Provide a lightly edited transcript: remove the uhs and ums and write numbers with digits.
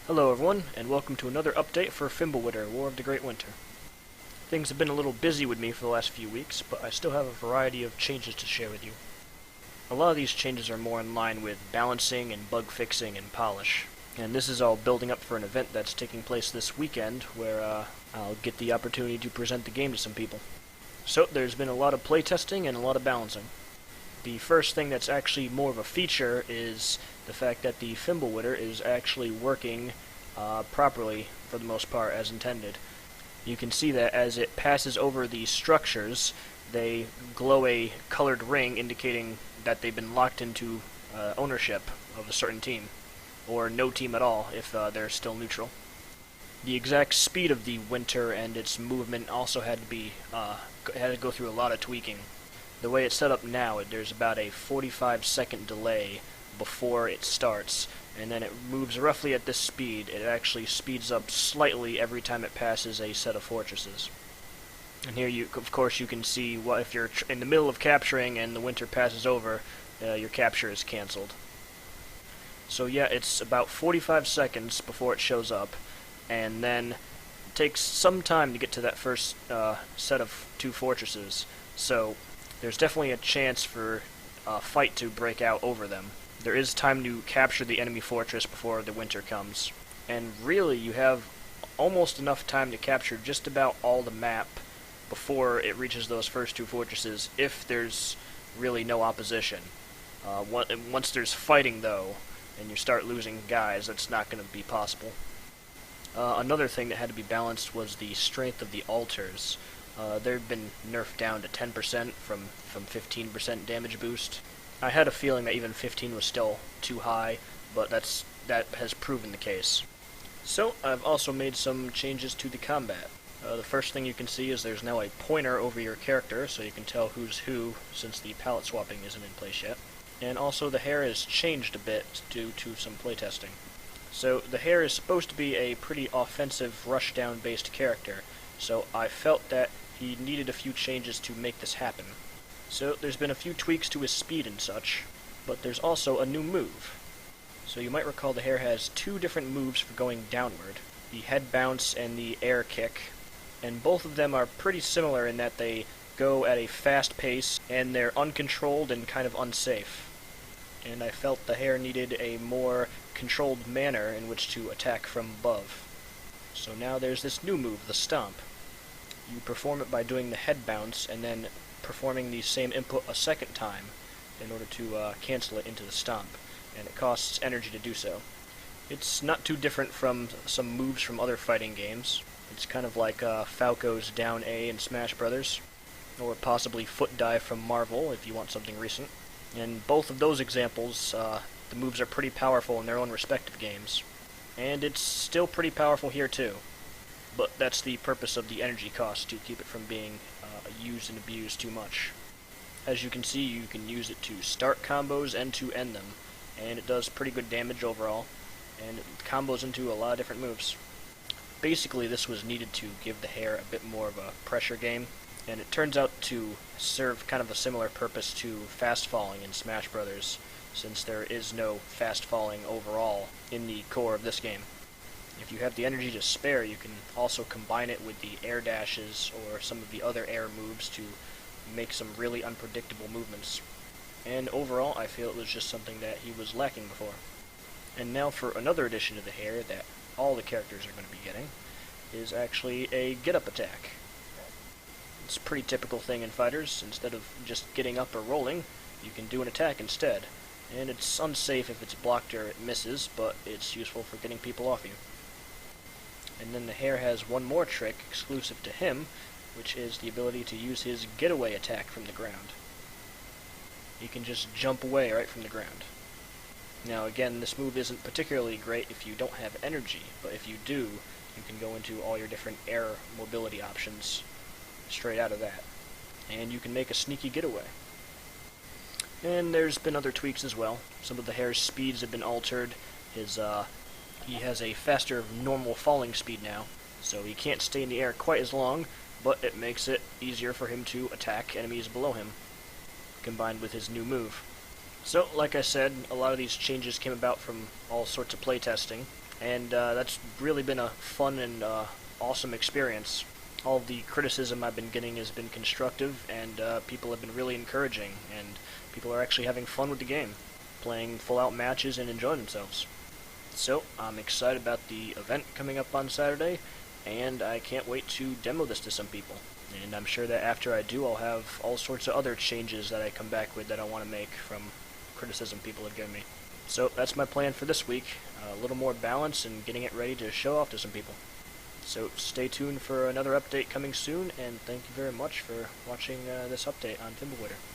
Hello everyone, and welcome to another update for Fimbulvetr, War of the Great Winter. Things have been a little busy with me for the last few weeks, but I still have a variety of changes to share with you. A lot of these changes are more in line with balancing and bug fixing and polish, and this is all building up for an event that's taking place this weekend where I'll get the opportunity to present the game to some people. So there's been a lot of playtesting and a lot of balancing. The first thing that's actually more of a feature is the fact that the Fimbulvetr is actually working properly, for the most part, as intended. You can see that as it passes over the structures, they glow a colored ring indicating that they've been locked into ownership of a certain team, or no team at all if they're still neutral. The exact speed of the winter and its movement also had to go through a lot of tweaking. The way it's set up now, there's about a 45-second delay before it starts, and then it moves roughly at this speed. It actually speeds up slightly every time it passes a set of fortresses. And here, of course, you can see what if you're in the middle of capturing and the winter passes over, your capture is cancelled. So yeah, it's about 45 seconds before it shows up, and then it takes some time to get to that first set of two fortresses. So there's definitely a chance for a fight to break out over them. There is time to capture the enemy fortress before the winter comes. And really, you have almost enough time to capture just about all the map before it reaches those first two fortresses, if there's really no opposition. Once there's fighting, though, and you start losing guys, that's not going to be possible. Another thing that had to be balanced was the strength of the altars. They've been nerfed down to 10% from 15% damage boost. I had a feeling that even 15 was still too high, but that has proven the case. So, I've also made some changes to the combat. The first thing you can see is there's now a pointer over your character, so you can tell who's who, since the palette swapping isn't in place yet. And also the Hare has changed a bit due to some playtesting. So, the Hare is supposed to be a pretty offensive rushdown based character, so I felt that he needed a few changes to make this happen. So there's been a few tweaks to his speed and such, but there's also a new move. So you might recall the Hare has two different moves for going downward, the head bounce and the air kick, and both of them are pretty similar in that they go at a fast pace and they're uncontrolled and kind of unsafe. And I felt the Hare needed a more controlled manner in which to attack from above. So now there's this new move, the stomp. You perform it by doing the head bounce and then performing the same input a second time in order to cancel it into the stomp, and it costs energy to do so. It's not too different from some moves from other fighting games. It's kind of like Falco's down A in Smash Brothers, or possibly foot dive from Marvel if you want something recent. In both of those examples, the moves are pretty powerful in their own respective games, and it's still pretty powerful here too. But that's the purpose of the energy cost, to keep it from being used and abused too much. As you can see, you can use it to start combos and to end them, and it does pretty good damage overall, and it combos into a lot of different moves. Basically, this was needed to give the Hare a bit more of a pressure game, and it turns out to serve kind of a similar purpose to fast falling in Smash Brothers, since there is no fast falling overall in the core of this game. If you have the energy to spare, you can also combine it with the air dashes or some of the other air moves to make some really unpredictable movements. And overall, I feel it was just something that he was lacking before. And now for another addition to the Hare that all the characters are going to be getting, is actually a get-up attack. It's a pretty typical thing in fighters. Instead of just getting up or rolling, you can do an attack instead. And it's unsafe if it's blocked or it misses, but it's useful for getting people off you. And then the Hare has one more trick exclusive to him, which is the ability to use his getaway attack from the ground. He can just jump away right from the ground. Now again, this move isn't particularly great if you don't have energy, but if you do, you can go into all your different air mobility options straight out of that. And you can make a sneaky getaway. And there's been other tweaks as well. Some of the Hare's speeds have been altered. He has a faster normal falling speed now, so he can't stay in the air quite as long, but it makes it easier for him to attack enemies below him, combined with his new move. So, like I said, a lot of these changes came about from all sorts of playtesting. and that's really been a fun and awesome experience. All of the criticism I've been getting has been constructive, and people have been really encouraging, and people are actually having fun with the game, playing full-out matches and enjoying themselves. So, I'm excited about the event coming up on Saturday, and I can't wait to demo this to some people. And I'm sure that after I do, I'll have all sorts of other changes that I come back with that I want to make from criticism people have given me. So, that's my plan for this week. A little more balance and getting it ready to show off to some people. So stay tuned for another update coming soon, and thank you very much for watching this update on Fimbulvetr.